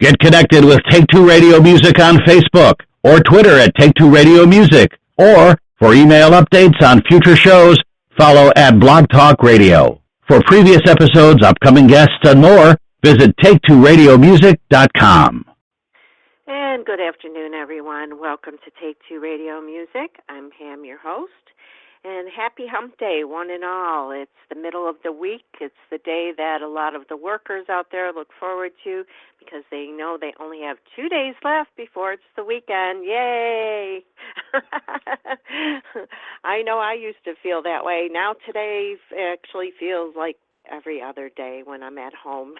Get connected with Take Two Radio Music on Facebook or Twitter at Take Two Radio Music. Or for email updates on future shows, follow at Blog Talk Radio. For previous episodes, upcoming guests, and more, visit Take2RadioMusic.com. And good afternoon, everyone. Welcome to Take Two Radio Music. I'm Pam, your host. And happy hump day, one and all. It's the middle of the week. It's the day that a lot of the workers out there look forward to because they know they only have 2 days left before it's the weekend. Yay! I know I used to feel that way. Now today actually feels like every other day when I'm at home.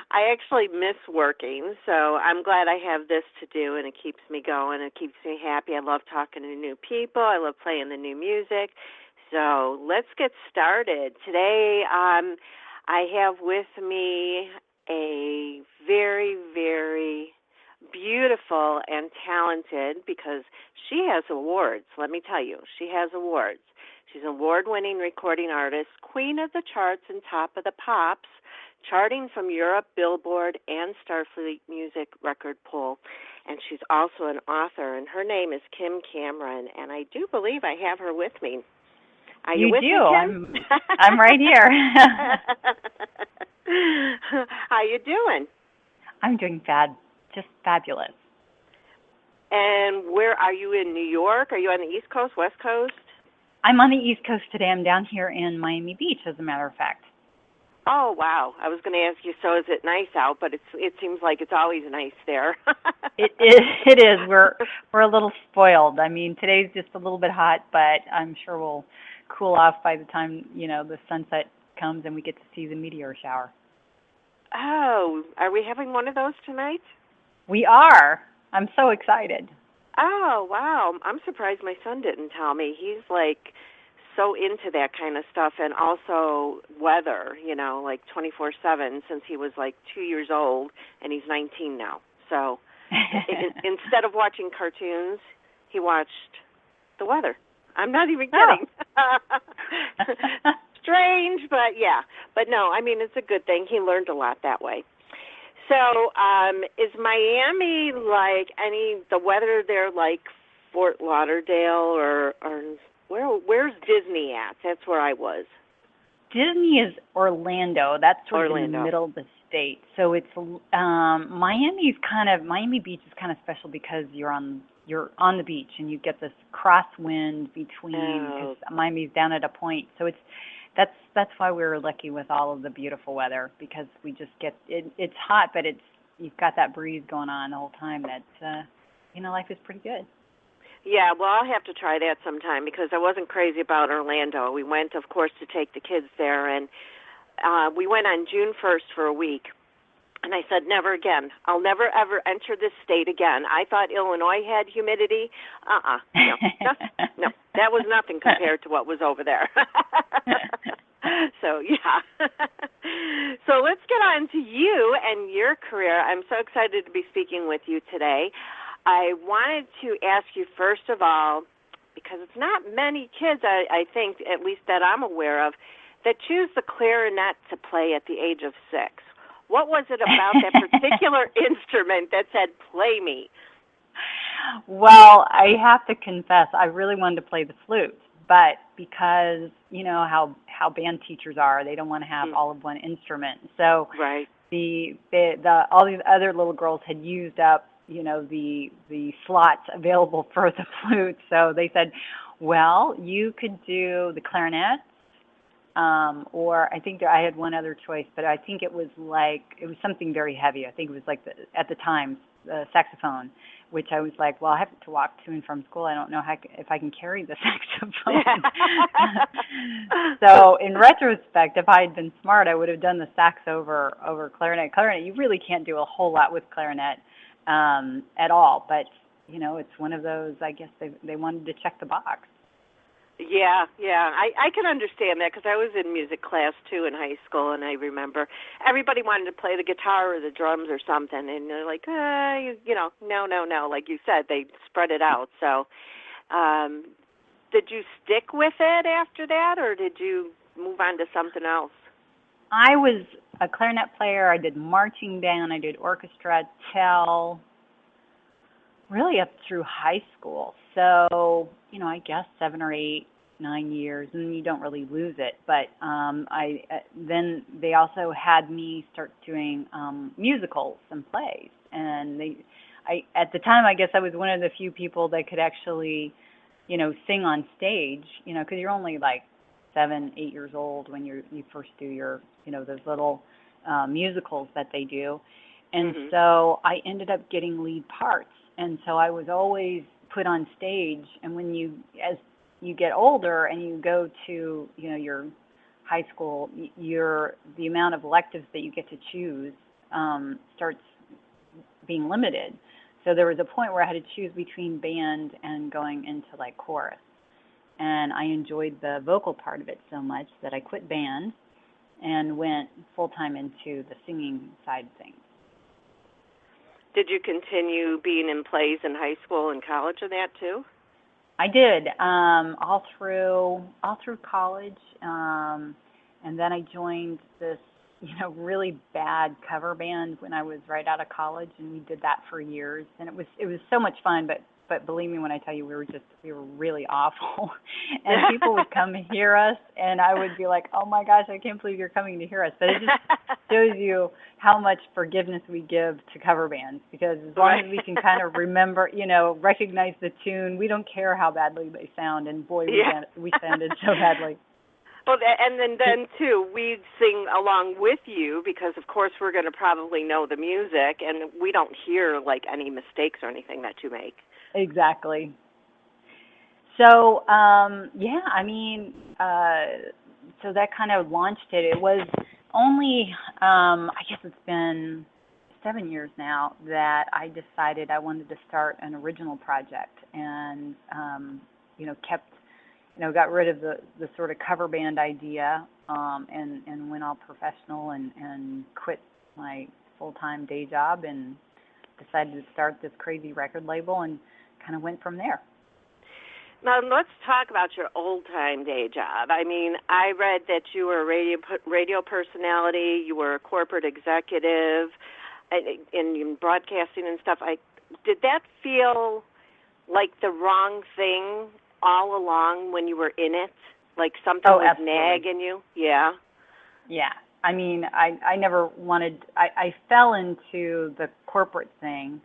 I actually miss working, so I'm glad I have this to do, and it keeps me going. It keeps me happy. I love talking to new people. I love playing the new music. So let's get started. Today I have with me a very, very beautiful and talented, because she has awards. Let me tell you, she has awards. She's an award-winning recording artist, queen of the charts and top of the pops, charting from Europe, Billboard, and Starfleet Music Record Poll. And she's also an author, and her name is Kim Cameron, and I do believe I have her with me. Are you with me, Kim? I'm right here. How you doing? I'm doing just fabulous. And where are you in New York? Are you on the East Coast, West Coast? I'm on the East Coast today. I'm down here in Miami Beach, as a matter of fact. Oh, wow. I was going to ask you, so is it nice out? But it seems like it's always nice there. It is. We're a little spoiled. I mean, today's just a little bit hot, but I'm sure we'll cool off by the time, the sunset comes and we get to see the meteor shower. Oh, are we having one of those tonight? We are. I'm so excited. Oh, wow. I'm surprised my son didn't tell me. He's so into that kind of stuff, and also weather, like 24/7 since he was 2 years old, and he's 19 now. So instead of watching cartoons, he watched the weather. I'm not even kidding. Oh. Strange, but yeah. But no, I mean, it's a good thing. He learned a lot that way. So is Miami the weather there like Fort Lauderdale or where's Disney at? That's where I was. Disney is Orlando. That's sort of in the middle of the state. So it's Miami Beach is kind of special because you're on the beach and you get this crosswind between, because Miami's down at a point. So that's why we were lucky with all of the beautiful weather, because we just get it's hot, but you've got that breeze going on the whole time. That life is pretty good. Yeah, well, I'll have to try that sometime, because I wasn't crazy about Orlando. We went, of course, to take the kids there, and we went on June 1st for a week. And I said, never again. I'll never, ever enter this state again. I thought Illinois had humidity. No, that was nothing compared to what was over there. So, yeah. So let's get on to you and your career. I'm so excited to be speaking with you today. I wanted to ask you, first of all, because it's not many kids, I think, at least that I'm aware of, that choose the clarinet to play at the age of 6. What was it about that particular instrument that said, play me? Well, I have to confess, I really wanted to play the flute, but because, how band teachers are, they don't want to have all of one instrument. So right. All these other little girls had used up, the slots available for the flute. So they said, well, you could do the clarinet, or I think I had one other choice, but I think it was something very heavy. I think it was at the time, the saxophone, which I was like, well, I have to walk to and from school. I don't know if I can carry the saxophone. So in retrospect, if I had been smart, I would have done the sax over clarinet. Clarinet, you really can't do a whole lot with clarinet at all, but it's one of those, I guess they wanted to check the box. Yeah. I can understand that, because I was in music class, too, in high school, and I remember everybody wanted to play the guitar or the drums or something, and they're like, no. Like you said, they spread it out. So did you stick with it after that, or did you move on to something else? I was a clarinet player. I did marching band. I did orchestra till really up through high school. So, I guess 7 or 8, 9 years, and you don't really lose it. But then they also had me start doing musicals and plays. And at the time, I guess I was one of the few people that could actually, sing on stage, because you're only like 7, 8 years old when you first do your, those little musicals that they do. And so I ended up getting lead parts. And so I was always put on stage. And as you get older and you go to, your high school, the amount of electives that you get to choose starts being limited. So there was a point where I had to choose between band and going into like chorus. And I enjoyed the vocal part of it so much that I quit band and went full-time into the singing side of things. Did you continue being in plays in high school and college and that too? I did, all through college, and then I joined this, really bad cover band when I was right out of college, and we did that for years, and it was so much fun, but believe me when I tell you, we were really awful, and people would come hear us, and I would be like, oh my gosh, I can't believe you're coming to hear us, but it just shows you how much forgiveness we give to cover bands, because as long as we can kind of remember, recognize the tune, we don't care how badly they sound, and boy, we sounded so badly. Well, and then too, we'd sing along with you because, of course, we're going to probably know the music, and we don't hear like any mistakes or anything that you make. Exactly. So, so that kind of launched it. It was only, I guess it's been 7 years now that I decided I wanted to start an original project and, got rid of the sort of cover band idea and went all professional and quit my full-time day job and decided to start this crazy record label and kind of went from there. Now, let's talk about your old-time day job. I mean, I read that you were a radio personality, you were a corporate executive, in broadcasting and stuff. Did that feel like the wrong thing all along when you were in it? Like something was absolutely. nagging you? Yeah. Yeah. I mean, I never wanted, I fell into the corporate thing.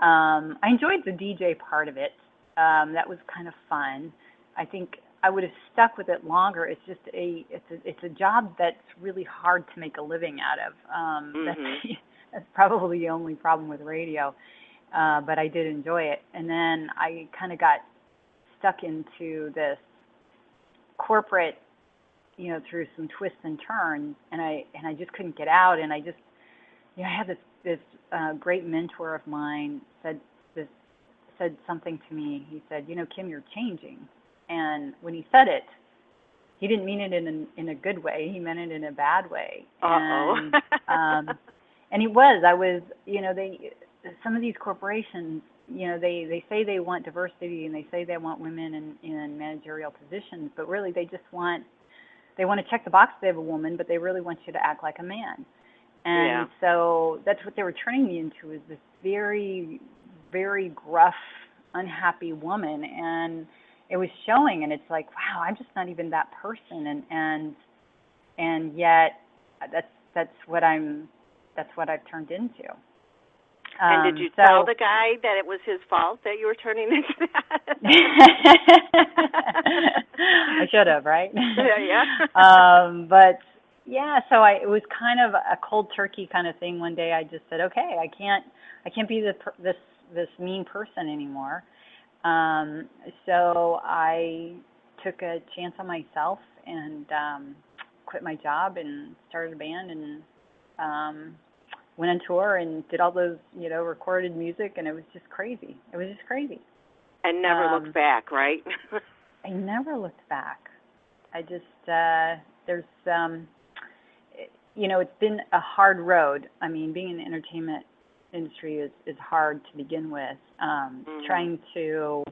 I enjoyed the DJ part of it. That was kind of fun. I think I would have stuck with it longer. It's just it's a job that's really hard to make a living out of. That's probably the only problem with radio. But I did enjoy it. And then I kind of got stuck into this corporate, through some twists and turns, and I just couldn't get out. And I just, I had this great mentor of mine said something to me. He said, Kim, you're changing. And when he said it, he didn't mean it in a good way. He meant it in a bad way. Uh-oh. And he was. I was. Some of these corporations, they say they want diversity and they say they want women in managerial positions, but really they want to check the box they have a woman, but they really want you to act like a man. And so that's what they were turning me into, is this very, very gruff, unhappy woman. And it was showing, and it's like, wow, I'm just not even that person. And yet that's what I've turned into. And did you tell the guy that it was his fault that you were turning into that? I should have, right? Yeah. But yeah, so it was kind of a cold turkey kind of thing. One day I just said, okay, I can't be this mean person anymore. So I took a chance on myself and quit my job and started a band and went on tour and did all those, recorded music, and it was just crazy. And never looked back, right? I never looked back. I just, there's, it's been a hard road. I mean, being in the entertainment industry is hard to begin with. Trying to,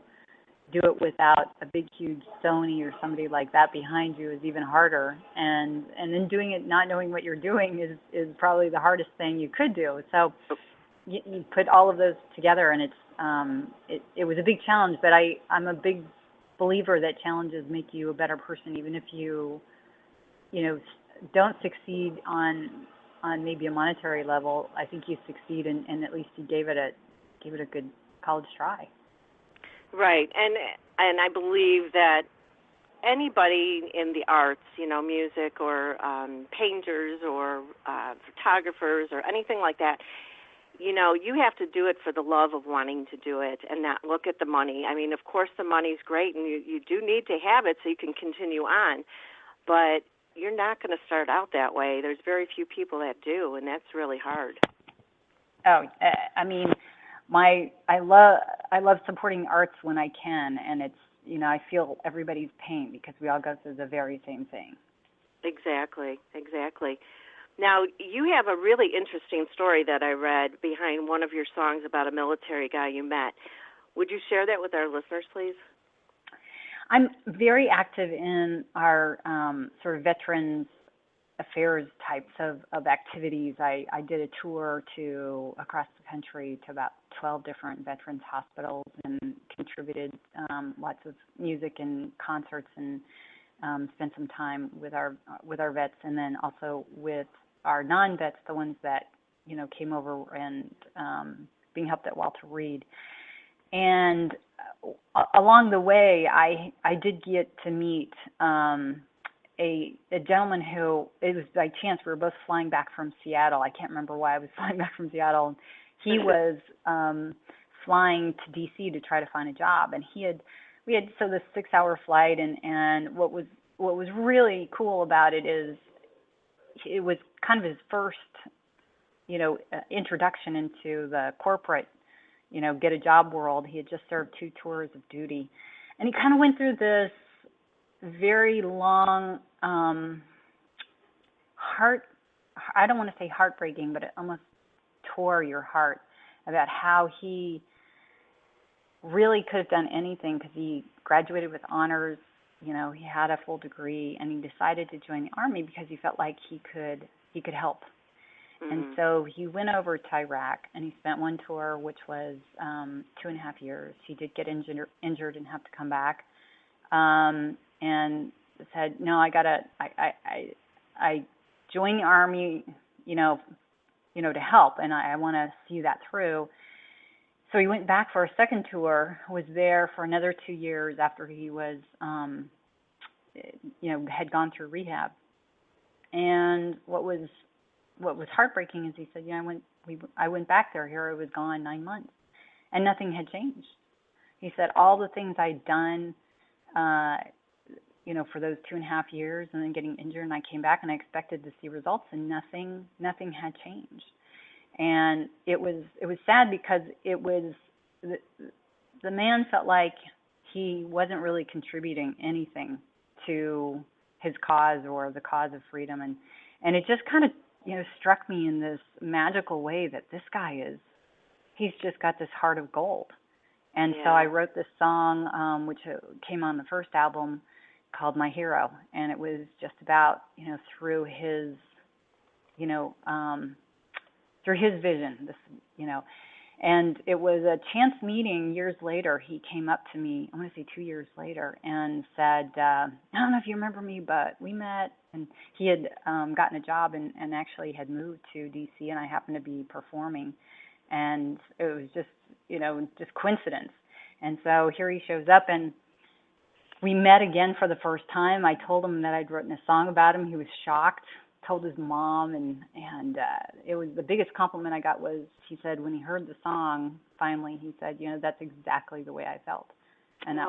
do it without a big, huge Sony or somebody like that behind you is even harder. And then doing it not knowing what you're doing is probably the hardest thing you could do. So you put all of those together, and it was a big challenge. But I'm a big believer that challenges make you a better person, even if you don't succeed on maybe a monetary level. I think you succeed, and at least you gave it a good college try. Right, and I believe that anybody in the arts, music or painters or photographers or anything like that, you have to do it for the love of wanting to do it and not look at the money. I mean, of course, the money's great, and you do need to have it so you can continue on, but you're not going to start out that way. There's very few people that do, and that's really hard. Oh, I mean, I love supporting arts when I can, and it's, I feel everybody's pain because we all go through the very same thing. Exactly. Now, you have a really interesting story that I read behind one of your songs about a military guy you met. Would you share that with our listeners, please? I'm very active in our sort of veterans affairs types of activities. I did a tour across the country to about 12 different veterans hospitals and contributed lots of music and concerts and spent some time with our vets, and then also with our non-vets, the ones that came over and being helped at Walter Reed. And along the way, I did get to meet a gentleman who, it was by chance, we were both flying back from Seattle. I can't remember why I was flying back from Seattle. He was flying to D.C. to try to find a job, and we had this 6-hour flight, and what was really cool about it is it was kind of his first, introduction into the corporate, get a job world. He had just served 2 tours of duty, and he kind of went through this very long, I don't want to say heartbreaking, but it almost tore your heart about how he really could have done anything because he graduated with honors. He had a full degree, and he decided to join the Army because he felt like he could help. Mm-hmm. And so he went over to Iraq, and he spent one tour, which was 2.5 years. He did get injured and have to come back, and said, "No, I joined the Army, to help, and I want to see that through." So he went back for a second tour, was there for another 2 years after he was, had gone through rehab. And what was heartbreaking is he said, I went back there. Here I was gone 9 months, and nothing had changed. He said all the things I'd done, for those 2.5 years, and then getting injured, and I came back and I expected to see results, and nothing had changed. And it was sad because it was the man felt like he wasn't really contributing anything to his cause or the cause of freedom, and it just kind of struck me in this magical way that this guy he's just got this heart of gold. And so I wrote this song which came on the first album called My Hero, and it was just about through his vision, and it was a chance meeting years later. He came up to me, I want to say 2 years later, and said, I don't know if you remember me, but we met, and he had gotten a job and actually had moved to D.C., and I happened to be performing, and it was just, just coincidence. And so here he shows up, and we met again for the first time. I told him that I'd written a song about him. He was shocked. Told his mom, and it was the biggest compliment I got was he said when he heard the song finally, he said, that's exactly the way I felt, and that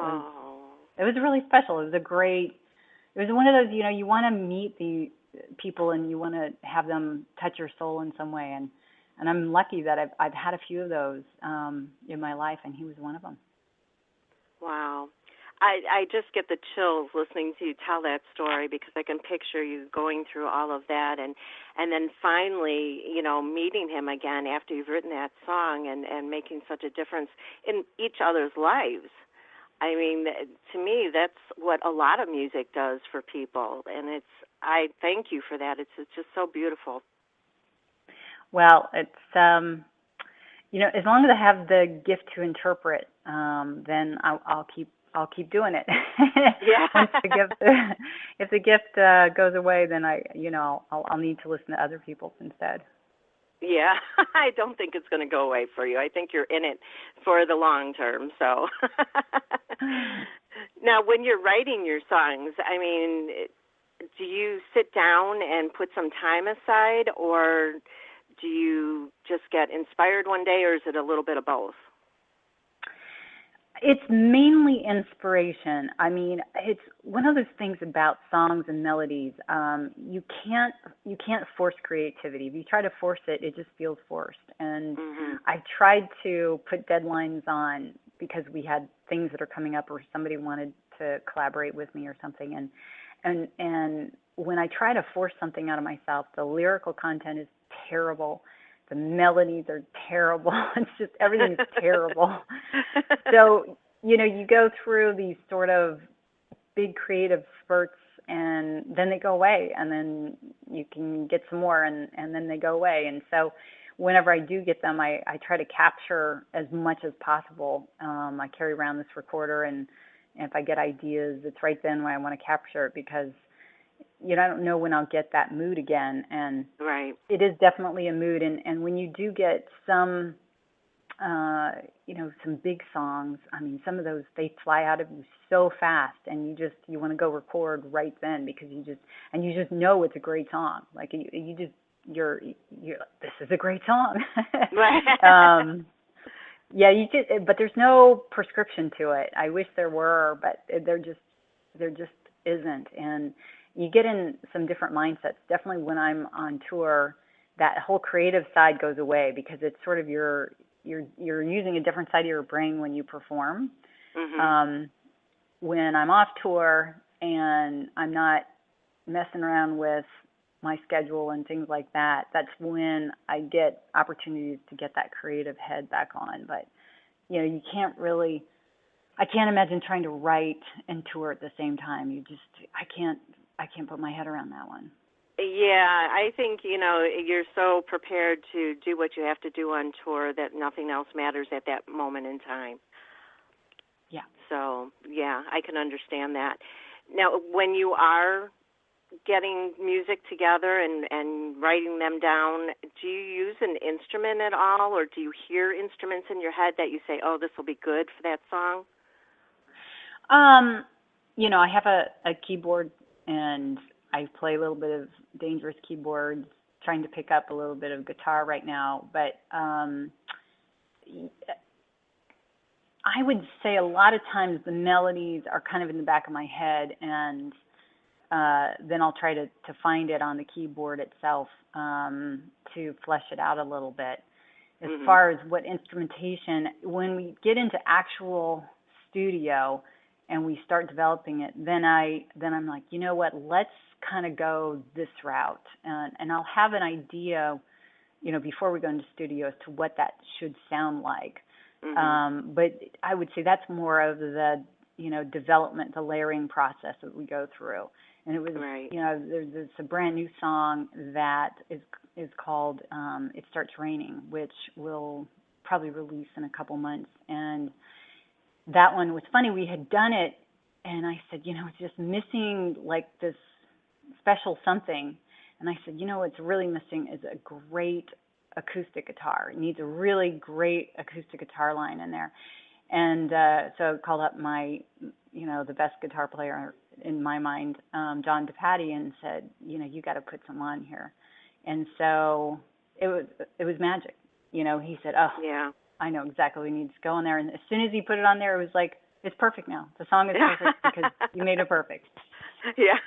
it was really special. It was one of those, you want to meet the people and you want to have them touch your soul in some way, and I'm lucky that I've had a few of those in my life, and he was one of them. Wow. I just get the chills listening to you tell that story because I can picture you going through all of that and then finally, meeting him again after you've written that song and making such a difference in each other's lives. I mean, to me, that's what a lot of music does for people, and I thank you for that. It's just so beautiful. Well, it's as long as I have the gift to interpret, then I'll keep doing it. Yeah. Once if the gift goes away, then I'll need to listen to other people's instead. Yeah, I don't think it's going to go away for you. I think you're in it for the long term. So now, when you're writing your songs, I mean, do you sit down and put some time aside, or do you just get inspired one day, or is it a little bit of both? It's mainly inspiration. I mean, it's one of those things about songs and melodies. You can't force creativity. If you try to force it, it just feels forced. And I've tried to put deadlines on because we had things that are coming up, or somebody wanted to collaborate with me or something. And when I try to force something out of myself, the lyrical content is terrible. The melodies are terrible. It's just, everything is terrible. So, you go through these sort of big creative spurts, and then they go away, and then you can get some more, and then they go away. And so whenever I do get them, I try to capture as much as possible. I carry around this recorder, and if I get ideas, it's right then when I want to capture it, because I don't know when I'll get that mood again. And right. It is definitely a mood. And when you do get some, some big songs, I mean, some of those, they fly out of you so fast, and you want to go record right then, because you just know it's a great song. Like you're this is a great song. Right. Yeah, but there's no prescription to it. I wish there were, but there just isn't. And you get in some different mindsets. Definitely when I'm on tour, that whole creative side goes away, because it's sort of you're using a different side of your brain when you perform. When I'm off tour and I'm not messing around with my schedule and things like that, that's when I get opportunities to get that creative head back on. But you can't really, I can't imagine trying to write and tour at the same time. I can't put my head around that one. Yeah, I think, you're so prepared to do what you have to do on tour that nothing else matters at that moment in time. Yeah. So, yeah, I can understand that. Now, when you are getting music together and writing them down, do you use an instrument at all, or do you hear instruments in your head that you say, oh, this will be good for that song? I have a keyboard, and I play a little bit of dangerous keyboards, trying to pick up a little bit of guitar right now. But I would say a lot of times the melodies are kind of in the back of my head, and then I'll try to find it on the keyboard itself to flesh it out a little bit. As far as what instrumentation, when we get into actual studio and we start developing it, then I'm like, you know what, let's kind of go this route, and I'll have an idea, before we go into studio, as to what that should sound like. But I would say that's more of the development, the layering process that we go through. And it was, right. There's a brand new song that is called "It Starts Raining," which will probably release in a couple months. And that one was funny. We had done it, and I said, it's just missing like this special something. And I said, what's really missing is a great acoustic guitar. It needs a really great acoustic guitar line in there. And so I called up my, the best guitar player in my mind, John DePatty, and said, you got to put some on here. And so it was magic. He said, oh, yeah, I know exactly what needs to go in there. And as soon as he put it on there, it was like, it's perfect now. The song is perfect because you made it perfect. Yeah.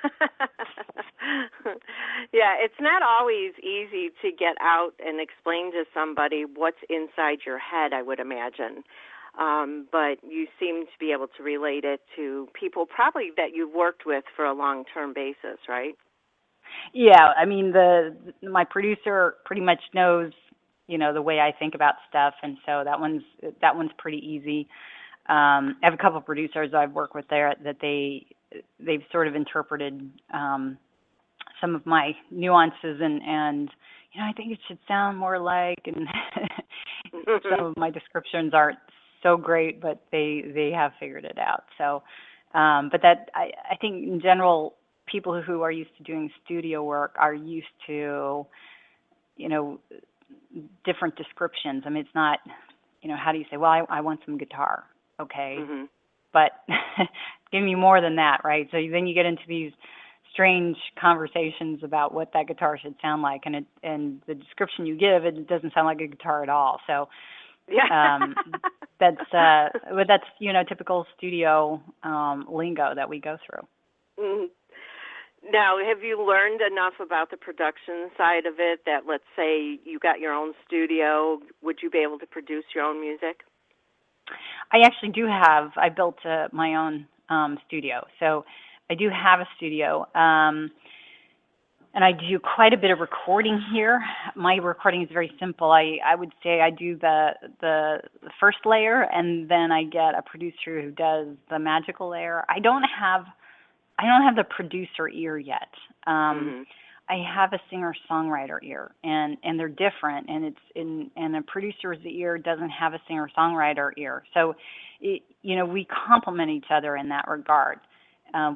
Yeah, it's not always easy to get out and explain to somebody what's inside your head, I would imagine. But you seem to be able to relate it to people probably that you've worked with for a long-term basis, right? Yeah, I mean, my producer pretty much knows, the way I think about stuff, and so that one's pretty easy. I have a couple of producers I've worked with there that they've sort of interpreted some of my nuances and I think it should sound more like, and some of my descriptions aren't so great, but they have figured it out. So, but that I think in general, people who are used to doing studio work are used to, different descriptions. I mean, it's not, how do you say, well, I want some guitar. Okay. Mm-hmm. But give me more than that, right? So then you get into these strange conversations about what that guitar should sound like, and the description you give, it doesn't sound like a guitar at all. So yeah, that's typical studio lingo that we go through. Mm-hmm. Now, have you learned enough about the production side of it that, let's say, you got your own studio, would you be able to produce your own music? I actually do have. I built my own studio, so I do have a studio, and I do quite a bit of recording here. My recording is very simple. I would say I do the first layer, and then I get a producer who does the magical layer. I don't have the producer ear yet. Mm-hmm. I have a singer-songwriter ear, and they're different. And a producer's ear doesn't have a singer-songwriter ear. So, we complement each other in that regard.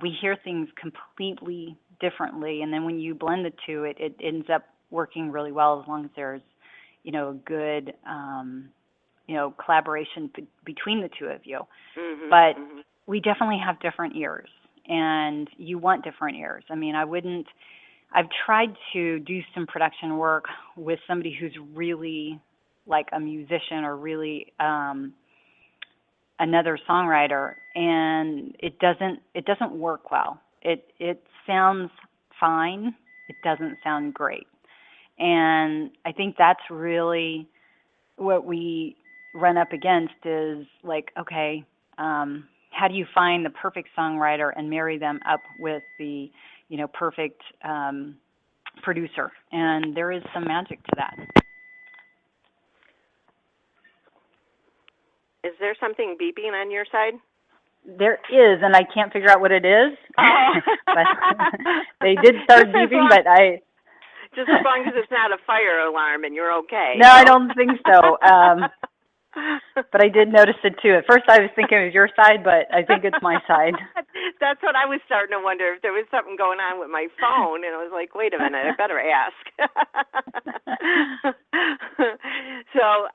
We hear things completely differently, and then when you blend the two, it ends up working really well as long as there's, a good, collaboration between the two of you. Mm-hmm. But mm-hmm. we definitely have different ears, and you want different ears. I mean, I've tried to do some production work with somebody who's really like a musician or really another songwriter, and it doesn't work well. It sounds fine. It doesn't sound great. And I think that's really what we run up against is like, okay, how do you find the perfect songwriter and marry them up with the perfect producer? And there is some magic to that. Is there something beeping on your side? There is, and I can't figure out what it is. But they did start beeping, but I... Just as long as it's not a fire alarm and you're okay. No, I don't think so. But I did notice it too. At first I was thinking it was your side, but I think it's my side. That's what I was starting to wonder, if there was something going on with my phone, and I was like, wait a minute, I better ask. So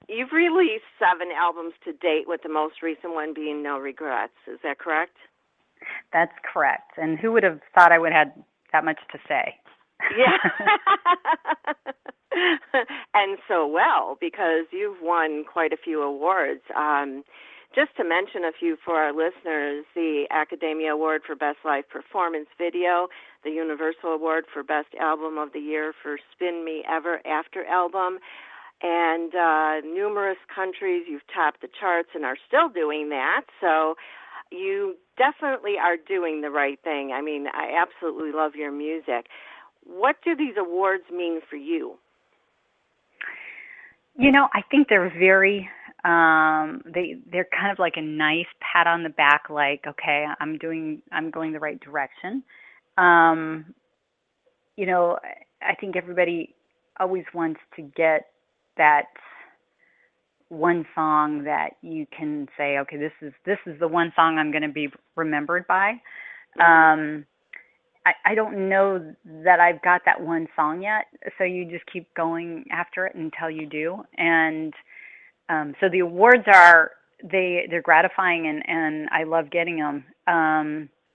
you've released 7 albums to date, with the most recent one being No Regrets. Is that correct? That's correct. And who would have thought I would have had that much to say? Yeah. And so well, because you've won quite a few awards. Just to mention a few for our listeners, the Academia Award for Best Live Performance Video, the Universal Award for Best Album of the Year for Spin Me Ever After album, and numerous countries. You've topped the charts and are still doing that. So you definitely are doing the right thing. I mean, I absolutely love your music. What do these awards mean for you? I think they're very, they're kind of like a nice pat on the back, like, okay, I'm going the right direction. I think everybody always wants to get that one song that you can say, okay, this is the one song I'm going to be remembered by. I don't know that I've got that one song yet, so you just keep going after it until you do. And so the awards they're gratifying, and I love getting them,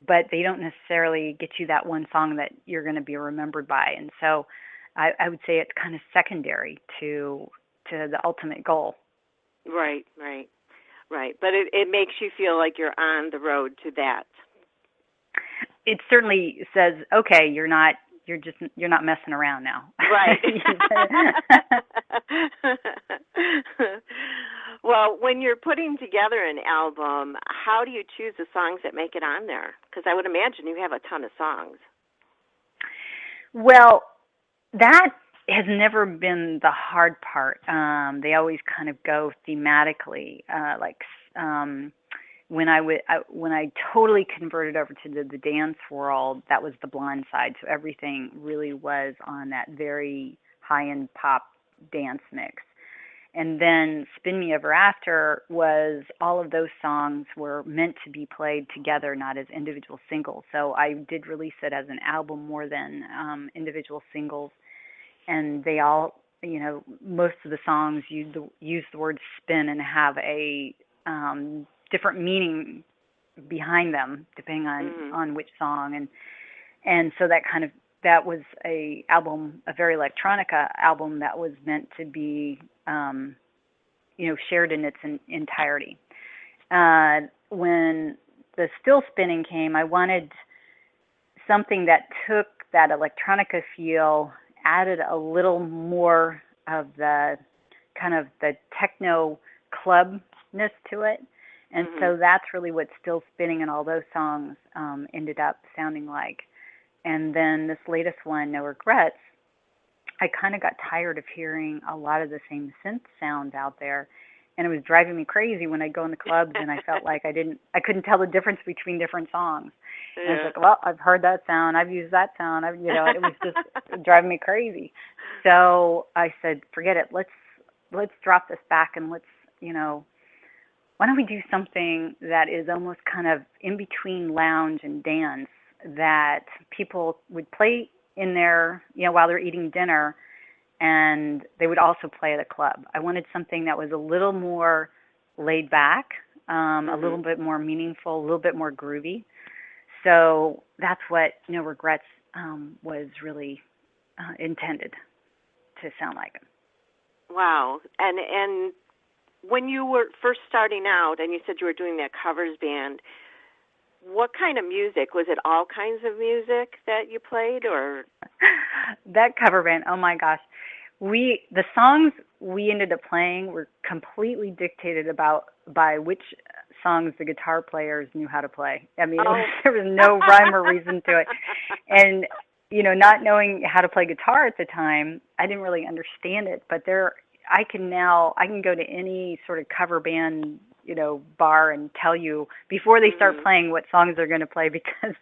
but they don't necessarily get you that one song that you're going to be remembered by. And so I would say it's kind of secondary to the ultimate goal. Right. But it makes you feel like you're on the road to that. It certainly says, okay, you're not messing around now. Right. Well, when you're putting together an album, how do you choose the songs that make it on there? Because I would imagine you have a ton of songs. Well, that has never been the hard part. They always kind of go thematically, like when I totally converted over to the dance world, that was the blonde side. So everything really was on that very high-end pop dance mix. And then Spin Me Ever After was all of those songs were meant to be played together, not as individual singles. So I did release it as an album more than individual singles. And they all, most of the songs use the word spin and have a different meaning behind them, depending on which song. And so that was a very electronica album that was meant to be, shared in its entirety. When the Still Spinning came, I wanted something that took that electronica feel, added a little more of the kind of the techno clubness to it. And so that's really what Still Spinning and all those songs ended up sounding like. And then this latest one, No Regrets, I kind of got tired of hearing a lot of the same synth sounds out there. And it was driving me crazy when I'd go in the clubs and I felt like I couldn't tell the difference between different songs. Yeah. And I was like, well, I've heard that sound, I've used that sound, it was just driving me crazy. So I said, forget it, let's drop this back and let's, why don't we do something that is almost kind of in between lounge and dance that people would play in there, while they're eating dinner, and they would also play at a club. I wanted something that was a little more laid back, a little bit more meaningful, a little bit more groovy. So that's what No Regrets was really intended to sound like. Wow. And when you were first starting out and you said you were doing that covers band, what kind of music? Was it all kinds of music that you played, or? That cover band, oh my gosh. The songs we ended up playing were completely dictated by which songs the guitar players knew how to play. I mean, there was no rhyme or reason to it. And, not knowing how to play guitar at the time, I didn't really understand it. But I can go to any sort of cover band, bar and tell you before they start playing what songs they're going to play, because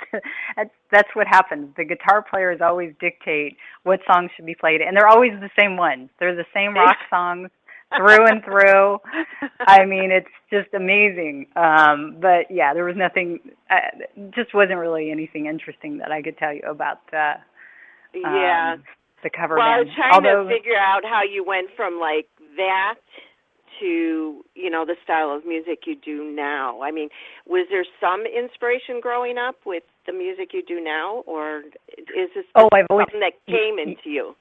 that's what happens. The guitar players always dictate what songs should be played, and they're always the same ones. They're the same rock songs through and through. I mean, it's just amazing. But yeah, there was nothing, just wasn't really anything interesting that I could tell you about the cover band. Well, I was trying to figure out how you went from like that to, the style of music you do now. I mean, was there some inspiration growing up with the music you do now, or is this something that came into you?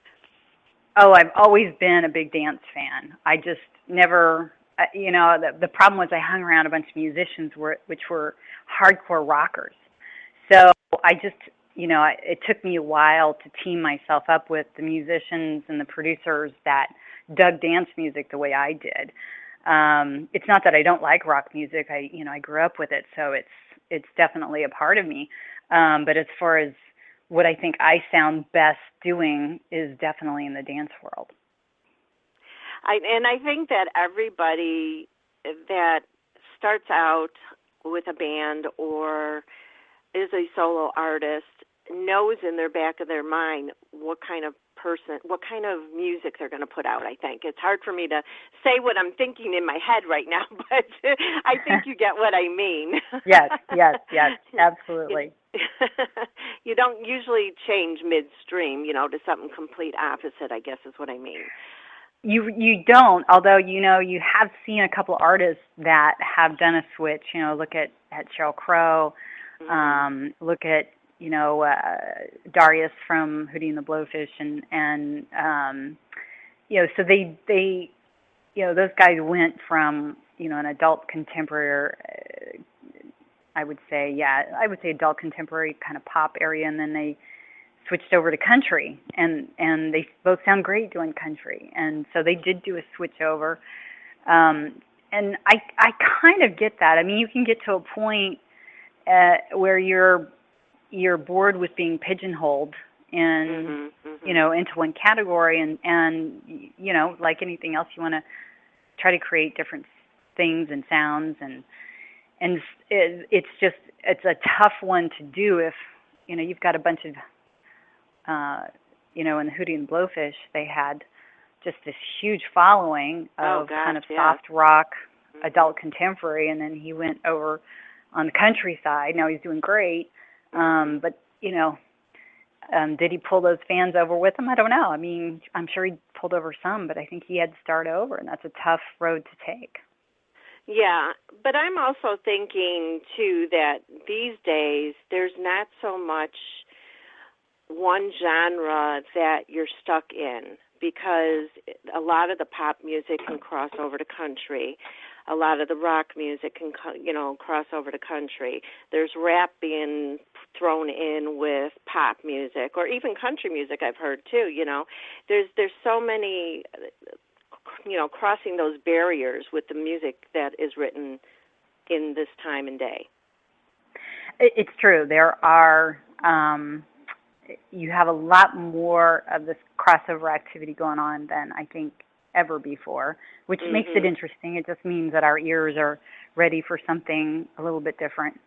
Oh, I've always been a big dance fan. I just never, the problem was I hung around a bunch of musicians which were hardcore rockers. So I just, it took me a while to team myself up with the musicians and the producers that dug dance music the way I did. It's not that I don't like rock music. I grew up with it, so it's definitely a part of me. But as far as what I think I sound best doing is definitely in the dance world. I think that everybody that starts out with a band or is a solo artist knows in their back of their mind what kind of music they're going to put out. I think it's hard for me to say what I'm thinking in my head right now, but I think you get what I mean. Yes, absolutely. You don't usually change midstream, to something complete opposite, I guess is what I mean. You don't, although, you have seen a couple artists that have done a switch. Look at Sheryl Crow, look at Darius from Hootie and the Blowfish, and so they those guys went from an adult contemporary, I would say adult contemporary kind of pop area, and then they switched over to country, and they both sound great doing country, and so they did do a switch over, and I kind of get that. I mean, you can get to a point where you're bored with being pigeonholed in into one category, and like anything else, you want to try to create different things and sounds, and it's a tough one to do if you've got a bunch of in the Hootie and the Blowfish, they had just this huge following of kind of soft rock, adult contemporary, and then he went over on the countryside. Now he's doing great, but did he pull those fans over with him? I don't know. I mean, I'm sure he pulled over some, but I think he had to start over, and that's a tough road to take. Yeah, but I'm also thinking, too, that these days there's not so much one genre that you're stuck in, because a lot of the pop music can cross over to country. A lot of the rock music can, cross over to country. There's rap being thrown in with pop music, or even country music I've heard, too, There's so many, crossing those barriers with the music that is written in this time and day. It's true. There are, you have a lot more of this crossover activity going on than I think ever before, which makes it interesting. It just means that our ears are ready for something a little bit different.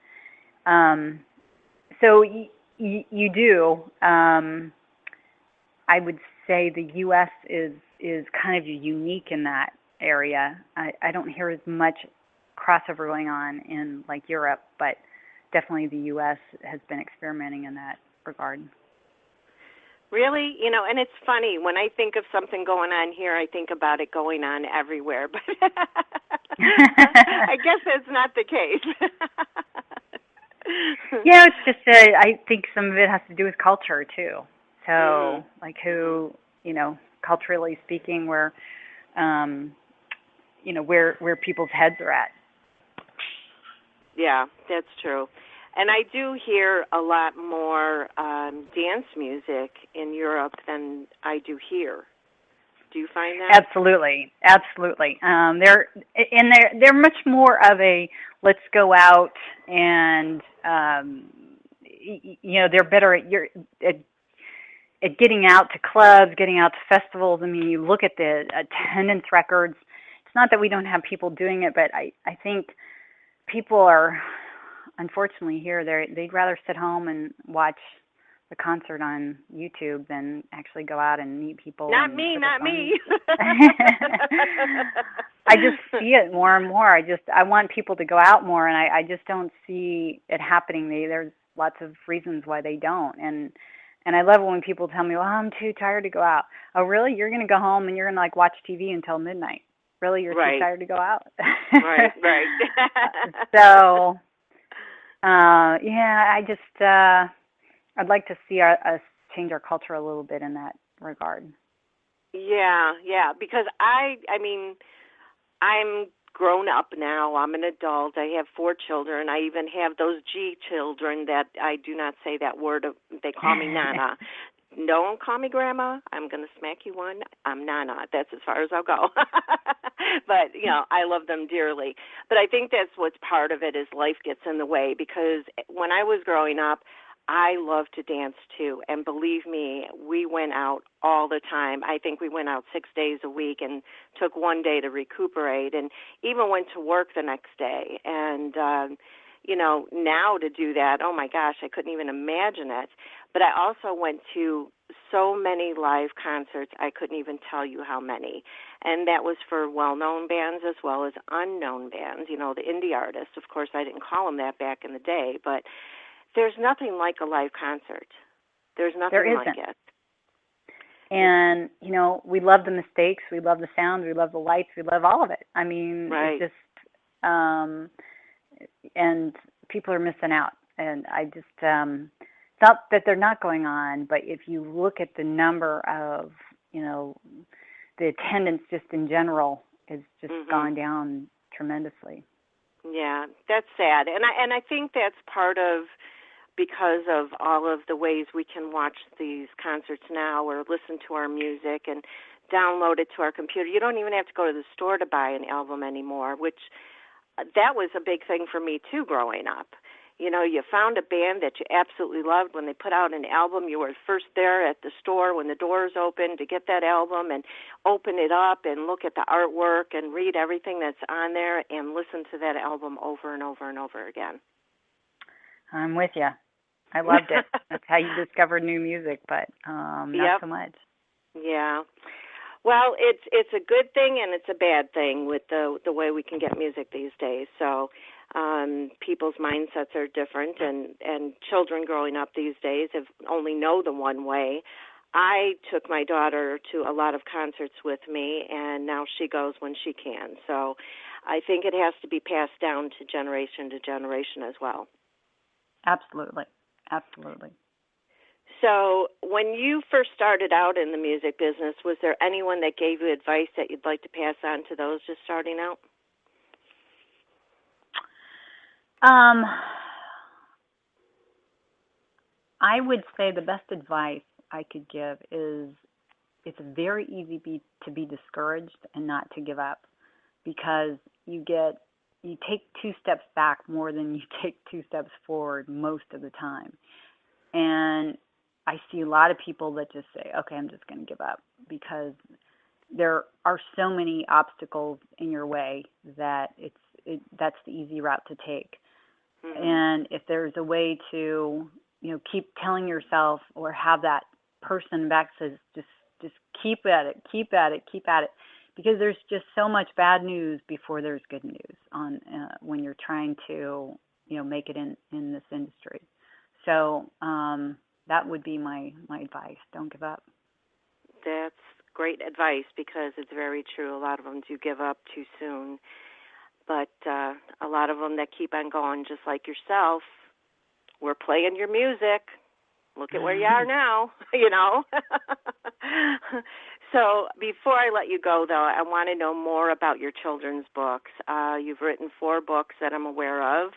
So you do. I would say the U.S. is kind of unique in that area. I don't hear as much crossover going on in like Europe, but definitely the U.S. has been experimenting in that regard. Really? And it's funny, when I think of something going on here, I think about it going on everywhere, but I guess that's not the case. Yeah, it's just, I think some of it has to do with culture, too. So, like who, culturally speaking, where people's heads are at. Yeah, that's true. And I do hear a lot more dance music in Europe than I do here. Do you find that? Absolutely. They're much more of a let's go out and they're better at getting out to clubs, getting out to festivals. I mean, you look at the attendance records. It's not that we don't have people doing it, but I think people are, unfortunately, here, they'd rather sit home and watch the concert on YouTube than actually go out and meet people. Not me. I just see it more and more. I want people to go out more, and I just don't see it happening. There's lots of reasons why they don't. And I love it when people tell me, well, I'm too tired to go out. Oh, really? You're going to go home and you're going to watch TV until midnight. Really? You're too tired to go out? Right. So, I just, I'd like to see us change our culture a little bit in that regard. Yeah, because I'm grown up now. I'm an adult. I have 4 children. I even have those G children that I do not say that word. They call me Nana. Don't call me Grandma. I'm going to smack you one. I'm Nana. That's as far as I'll go. But, I love them dearly. But I think that's what's part of it, is life gets in the way, because when I was growing up, I loved to dance too, and believe me, we went out all the time. I think we went out 6 days a week and took one day to recuperate, and even went to work the next day. And, now to do that, oh my gosh, I couldn't even imagine it. But I also went to so many live concerts, I couldn't even tell you how many. And that was for well-known bands as well as unknown bands, the indie artists. Of course, I didn't call them that back in the day, but there's nothing like a live concert. There's nothing like it. And, we love the mistakes. We love the sound. We love the lights. We love all of it. I mean, right. It's just, and people are missing out. And I just, it's not that they're not going on, but if you look at the number of, the attendance just in general is just gone down tremendously. Yeah, that's sad. And I think that's part of, because of all of the ways we can watch these concerts now, or listen to our music and download it to our computer. You don't even have to go to the store to buy an album anymore, which that was a big thing for me too growing up. You found a band that you absolutely loved. When they put out an album, you were first there at the store when the doors opened to get that album and open it up and look at the artwork and read everything that's on there and listen to that album over and over and over again. I'm with you. I loved it. That's how you discover new music, but not so much. Yeah. Well, it's a good thing and it's a bad thing with the way we can get music these days. So people's mindsets are different, and children growing up these days only know the one way. I took my daughter to a lot of concerts with me, and now she goes when she can. So I think it has to be passed down to generation as well. Absolutely. Absolutely. So when you first started out in the music business, was there anyone that gave you advice that you'd like to pass on to those just starting out? I would say the best advice I could give is it's very easy to be discouraged and not to give up, because you take 2 steps back more than you take 2 steps forward most of the time. And I see a lot of people that just say, okay, I'm just going to give up, because there are so many obstacles in your way that that's the easy route to take. Mm-hmm. And if there's a way to, keep telling yourself or have that person back says, just keep at it, because there's just so much bad news before there's good news on when you're trying to, make it in this industry. So that would be my advice. Don't give up. That's great advice, because it's very true. A lot of them do give up too soon. But a lot of them that keep on going, just like yourself, we're playing your music. Look at where you are now, So before I let you go, though, I want to know more about your children's books. You've written 4 books that I'm aware of: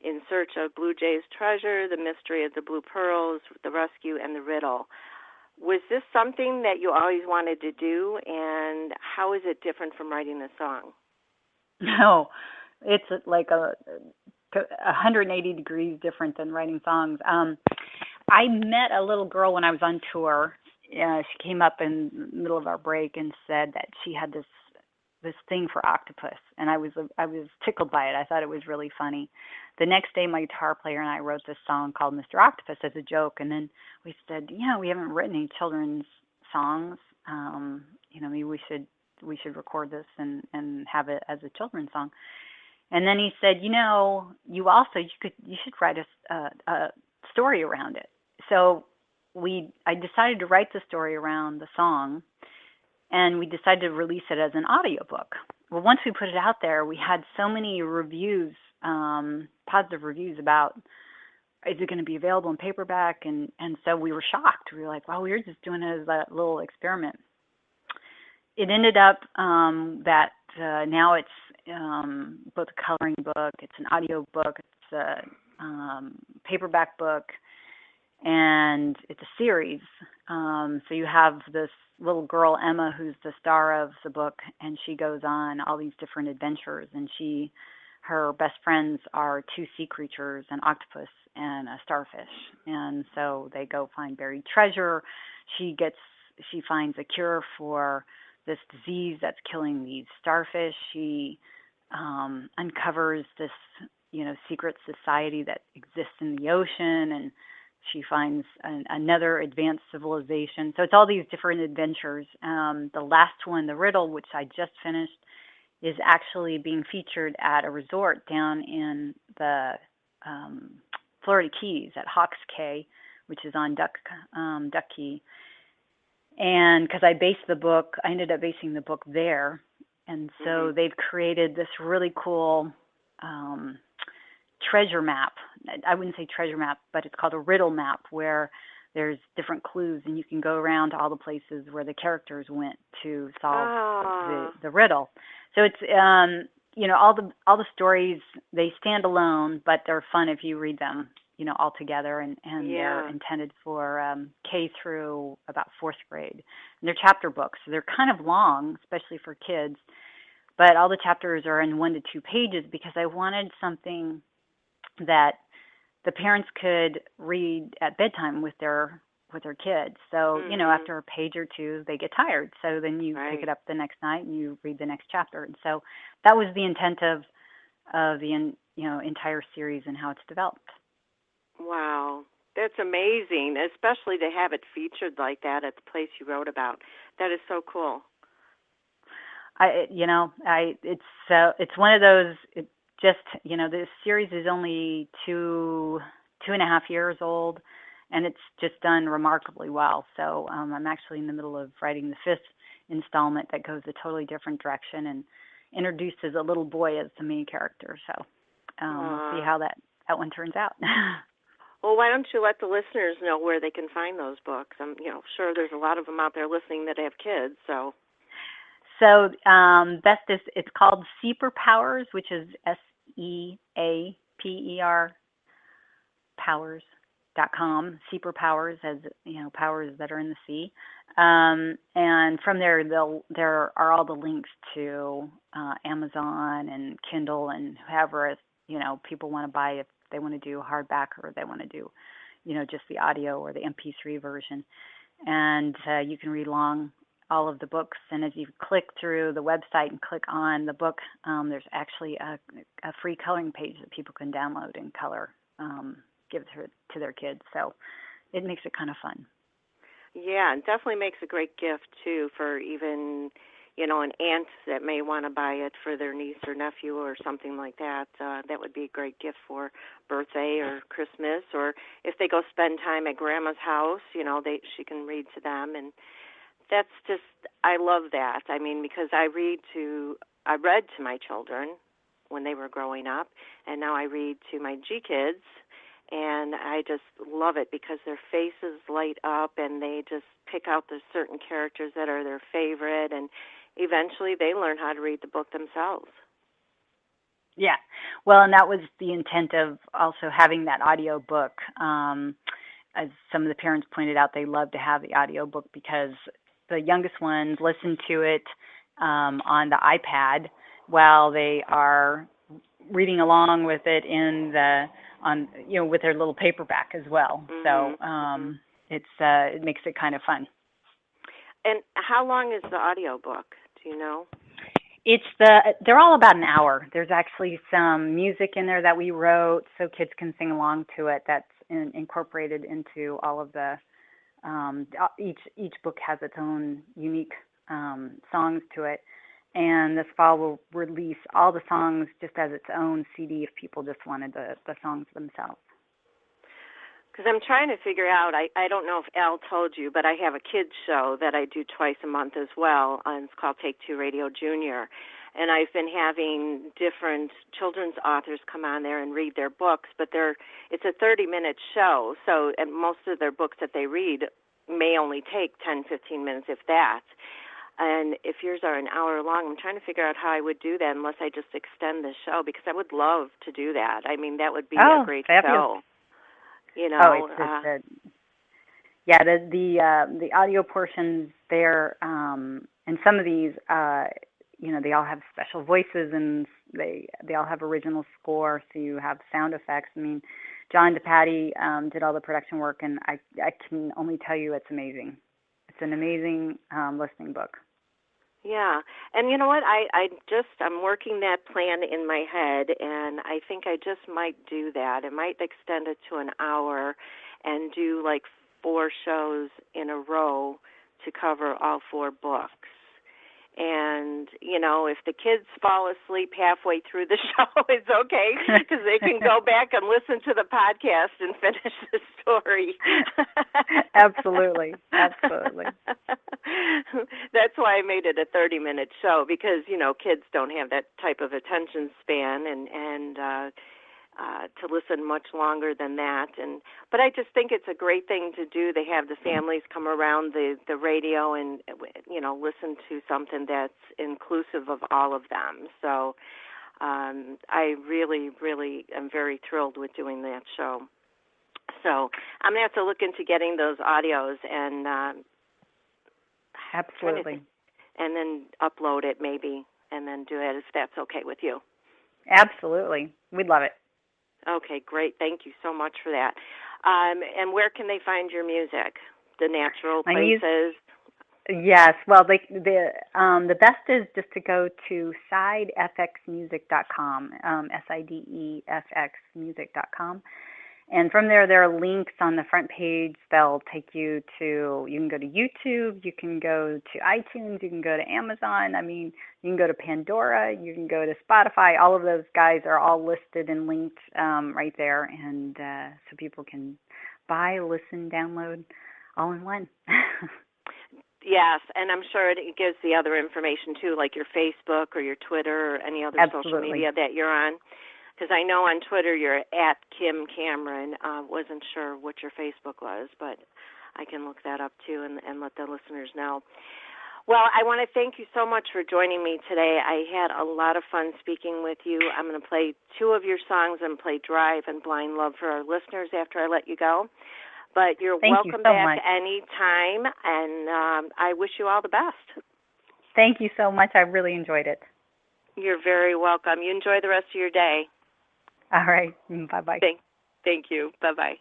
In Search of Blue Jay's Treasure, The Mystery of the Blue Pearls, The Rescue, and The Riddle. Was this something that you always wanted to do, and how is it different from writing a song? No, it's like 180 degrees different than writing songs. I met a little girl when I was on tour. She came up in the middle of our break and said that she had this thing for octopus, and I was tickled by it. I thought it was really funny. The next day, my guitar player and I wrote this song called Mr. Octopus as a joke, and then we said, we haven't written any children's songs. Maybe we should record this and have it as a children's song. And then he said, you should write a story around it. So I decided to write the story around the song, and we decided to release it as an audiobook. Well, once we put it out there, we had so many reviews, positive reviews about, is it going to be available in paperback? And so we were shocked. We were like, well, we were just doing it as a little experiment. It ended up that now it's both a coloring book, it's an audio book, it's a paperback book, and it's a series. So you have this little girl, Emma, who's the star of the book, and she goes on all these different adventures, and her best friends are 2 sea creatures, an octopus and a starfish. And so they go find buried treasure. She finds a cure for this disease that's killing these starfish. She uncovers this, secret society that exists in the ocean, and she finds another advanced civilization. So it's all these different adventures. The last one, The Riddle, which I just finished, is actually being featured at a resort down in the Florida Keys at Hawks Cay, which is on Duck Key. And because I ended up basing the book there. And so they've created this really cool treasure map. I wouldn't say treasure map, but it's called a riddle map, where there's different clues, and you can go around to all the places where the characters went to solve the riddle. So it's all the stories, they stand alone, but they're fun if you read them all together, and they're intended for K through about 4th grade. And they're chapter books, so they're kind of long, especially for kids, but all the chapters are in 1 to 2 pages, because I wanted something that the parents could read at bedtime with their kids. So, after a page or two, they get tired. So then you pick it up the next night and you read the next chapter. And so that was the intent of the entire series and how it's developed. Wow. That's amazing, especially to have it featured like that at the place you wrote about. That is so cool. It's one of those. The series is only 2.5 years old, and it's just done remarkably well. So I'm actually in the middle of writing the 5th installment that goes a totally different direction and introduces a little boy as the main character. So we'll see how that one turns out. Well, why don't you let the listeners know where they can find those books? I'm sure there's a lot of them out there listening that have kids. So it's called Seaper Powers, which is SEAPER Powers.com. Seaper Powers, as powers that are in the sea. And from there, there are all the links to Amazon and Kindle and whoever people want to buy if they want to do hardback or they want to do, just the audio or the MP3 version. And you can read along all of the books. And as you click through the website and click on the book, there's actually a free coloring page that people can download and color, give to their kids. So it makes it kind of fun. Yeah, it definitely makes a great gift, too, for even, an aunt that may want to buy it for their niece or nephew or something like that. That would be a great gift for birthday or Christmas, or if they go spend time at Grandma's house, she can read to them. And that's just, I love that. I mean, because I read to my children when they were growing up, and now I read to my G kids, and I just love it because their faces light up and they just pick out the certain characters that are their favorite, and eventually they learn how to read the book themselves. Yeah. Well, and that was the intent of also having that audio book. As some of the parents pointed out, they love to have the audio book because the youngest ones listen to it on the iPad while they are reading along with it with their little paperback as well. Mm-hmm. So it makes it kind of fun. And how long is the audio book? Do you know? They're all about an hour. There's actually some music in there that we wrote so kids can sing along to it. That's incorporated into all of the. Each book has its own unique songs to it, and this fall we'll release all the songs just as its own CD if people just wanted the songs themselves. Because I'm trying to figure out, I don't know if Al told you, but I have a kids show that I do twice a month as well, and it's called Take Two Radio Junior. And I've been having different children's authors come on there and read their books, but it's a 30-minute show, and most of their books that they read may only take 10, 15 minutes, if that. And if yours are an hour long, I'm trying to figure out how I would do that unless I just extend the show, because I would love to do that. I mean, that would be a great show. The audio portions there, and some of these, they all have special voices and they all have original score, so you have sound effects. I mean, John DePatty did all the production work, and I can only tell you it's amazing. It's an amazing listening book. Yeah, and you know what? I'm working that plan in my head, and I think I just might do that. I might extend it to an hour and do like 4 shows in a row to cover all 4 books. And, if the kids fall asleep halfway through the show, it's okay, because they can go back and listen to the podcast and finish the story. Absolutely. That's why I made it a 30-minute show, because, kids don't have that type of attention span and to listen much longer than that. But I just think it's a great thing to do. They have the families come around the radio and, listen to something that's inclusive of all of them. So I really, really am very thrilled with doing that show. So I'm going to have to look into getting those audios and absolutely, and then upload it maybe, and then do it if that's okay with you. Absolutely. We'd love it. Okay, great. Thank you so much for that. And where can they find your music? The natural places? Yes. Well, the best is just to go to sidefxmusic.com, SIDEFXmusic.com. And from there are links on the front page. They'll take you to, you can go to YouTube, you can go to iTunes, you can go to Amazon. I mean, you can go to Pandora, you can go to Spotify. All of those guys are all listed and linked right there. And so people can buy, listen, download all in one. Yes, and I'm sure it gives the other information too, like your Facebook or your Twitter or any other social media that you're on. Because I know on Twitter you're at Kim Cameron. Wasn't sure what your Facebook was, but I can look that up too and let the listeners know. Well, I want to thank you so much for joining me today. I had a lot of fun speaking with you. I'm going to play two of your songs and play Drive and Blind Love for our listeners after I let you go. But you're welcome back anytime, and I wish you all the best. Thank you so much. I really enjoyed it. You're very welcome. You enjoy the rest of your day. All right. Bye-bye. Thank you. Bye-bye.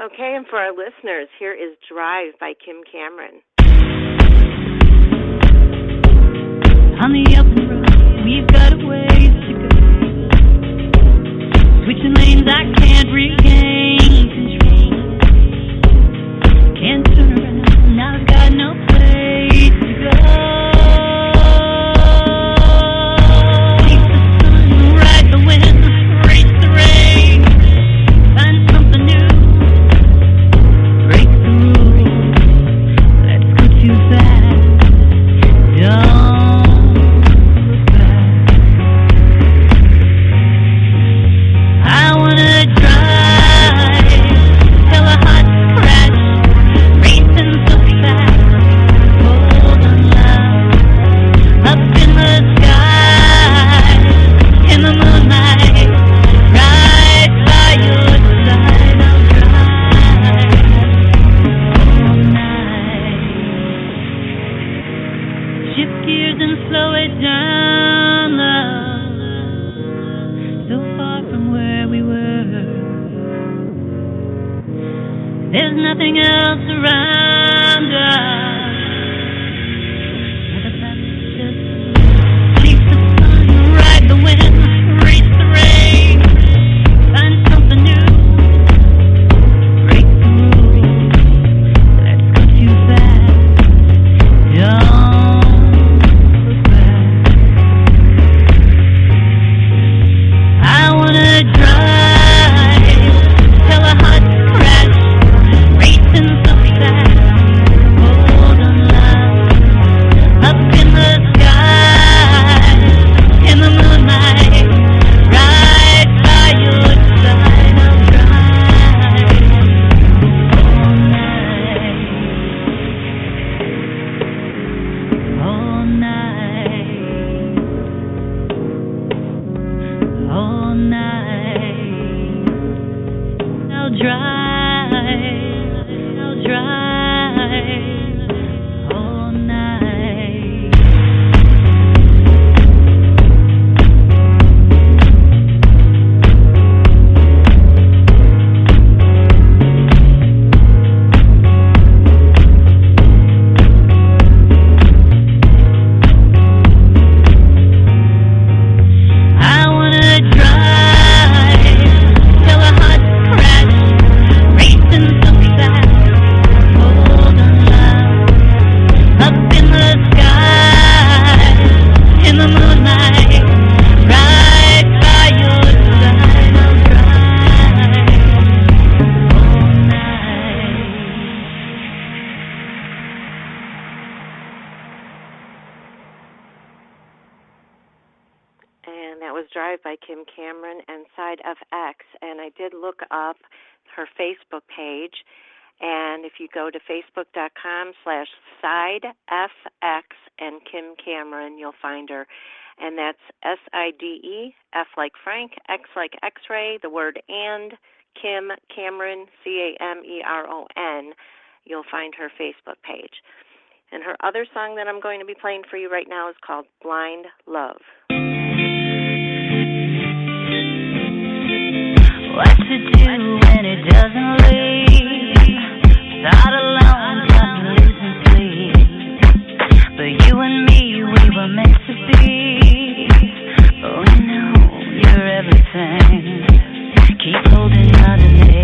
Okay, and for our listeners, here is Drive by Kim Cameron. On the open road, we've got a ways to go. Switching lanes, I can't regain control. Can't turn around, now I've got no place to go. Drive by Kim Cameron and Side FX. And I did look up her Facebook page. And if you go to facebook.com/SideFX and Kim Cameron, you'll find her. And that's SIDE, F like Frank, X like X-ray, the word and, Kim Cameron, CAMERON. You'll find her Facebook page. And her other song that I'm going to be playing for you right now is called Blind Love. doesn't leave. Start alone, got to losing sleep. But you and me, we were meant to be. Oh, you know you're everything. Keep holding on to me.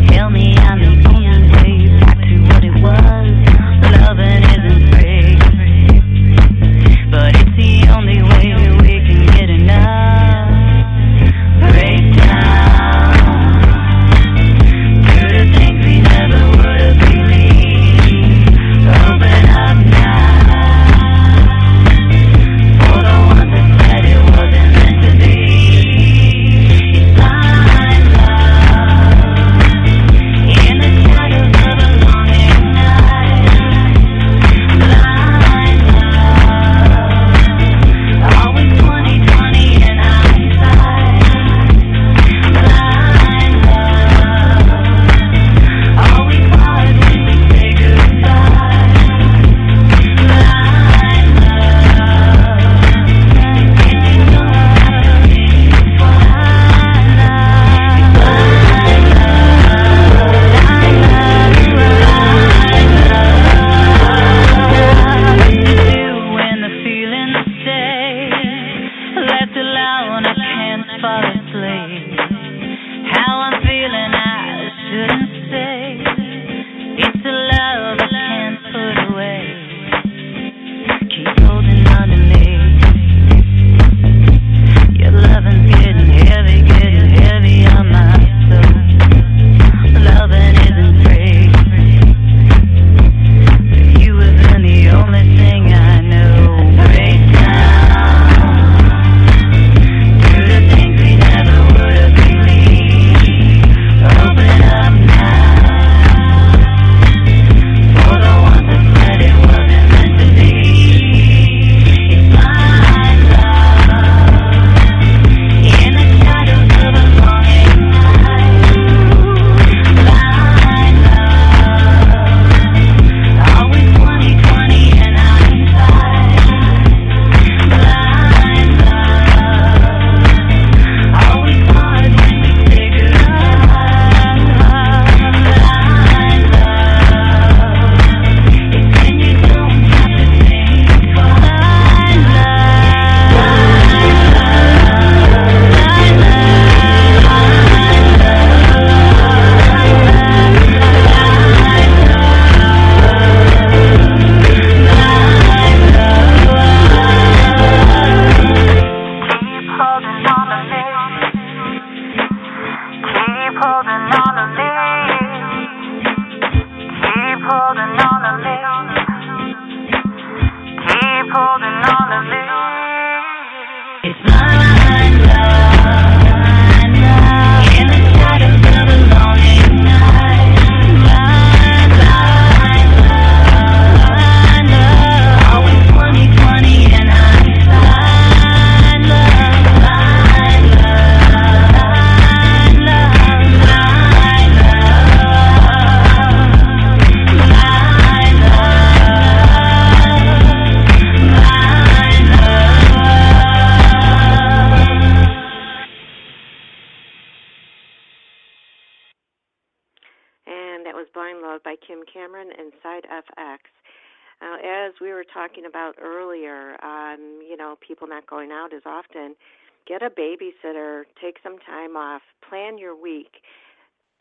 Tell me I'm the only way back to what it was. Loving isn't free, but it's the only way we can get enough. Break down to the things we never would have believed. Open up now for the ones that said it wasn't meant to be. It's blind love in the shadows of a longing night. Blind love, always 20/20 in hindsight. Blind love, always hard when we say goodbye. Blind love, and you know how to leave. Blind love, blind love. What to do when the feelings stay? Left alone, I can't fall asleep. How I'm feeling, I shouldn't say. It's a love I can't put away. Keep holding on to me. Your loving's getting heavy on my soul. Loving isn't free. You have been the only thing I know. Break down to the things we never would have believed. Open up now for the ones that said it wasn't meant to be. It's blind love in the shadows of a longing night. Blind love, always 20/20 in hindsight. Blind love, always hard when we say goodbye. Blind love, it's when you don't have to think twice. Blind love, blind Keep holding on to me. Keep holding on to me. Keep holding on to me. Keep holding on to me. It's blind love in the shadows of a longing night. Blind love, always 20/20 in hindsight. Blind And that was Blind Love by Kim Cameron and Side FX. Now, as we were talking about earlier, people not going out as often, get a babysitter, take some time off, plan your week.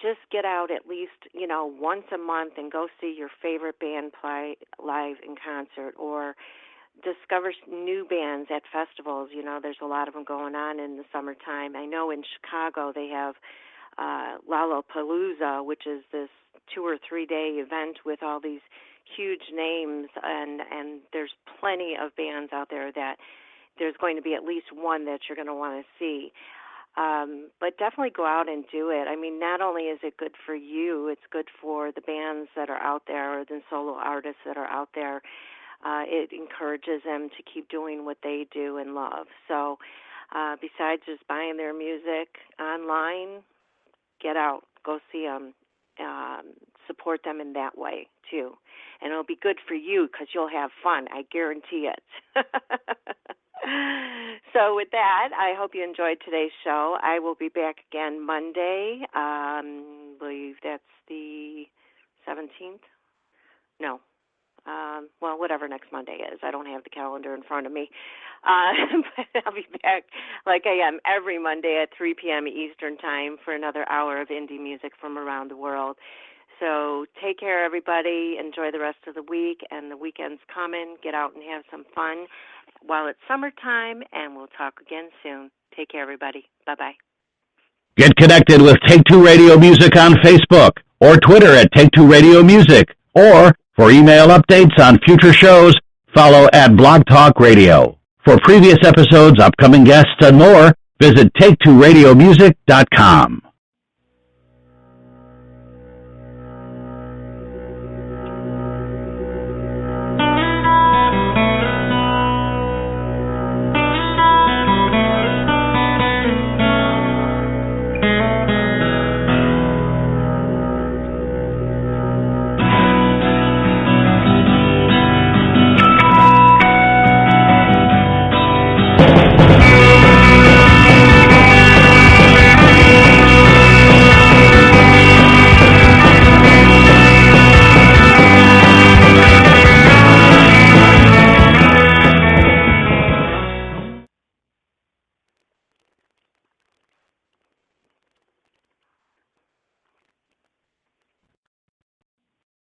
Just get out at least, once a month and go see your favorite band play live in concert, or discover new bands at festivals. There's a lot of them going on in the summertime. I know in Chicago they have Lollapalooza, which is this 2 or 3 day event with all these huge names, and there's plenty of bands out there that there's going to be at least one that you're going to want to see. But definitely go out and do it. I mean, not only is it good for you, it's good for the bands that are out there or the solo artists that are out there. It encourages them to keep doing what they do and love. So besides just buying their music online, get out, go see them, support them in that way too. And it'll be good for you because you'll have fun. I guarantee it. So with that, I hope you enjoyed today's show. I will be back again Monday. I believe that's the 17th. No. Well, whatever next Monday is. I don't have the calendar in front of me. But I'll be back like I am every Monday at 3 p.m. Eastern Time for another hour of indie music from around the world. So take care, everybody. Enjoy the rest of the week, and the weekend's coming. Get out and have some fun while it's summertime, and we'll talk again soon. Take care, everybody. Bye-bye. Get connected with Take Two Radio Music on Facebook or Twitter at Take Two Radio Music, or for email updates on future shows, follow at Blog Talk Radio. For previous episodes, upcoming guests, and more, visit TakeTwoRadioMusic.com.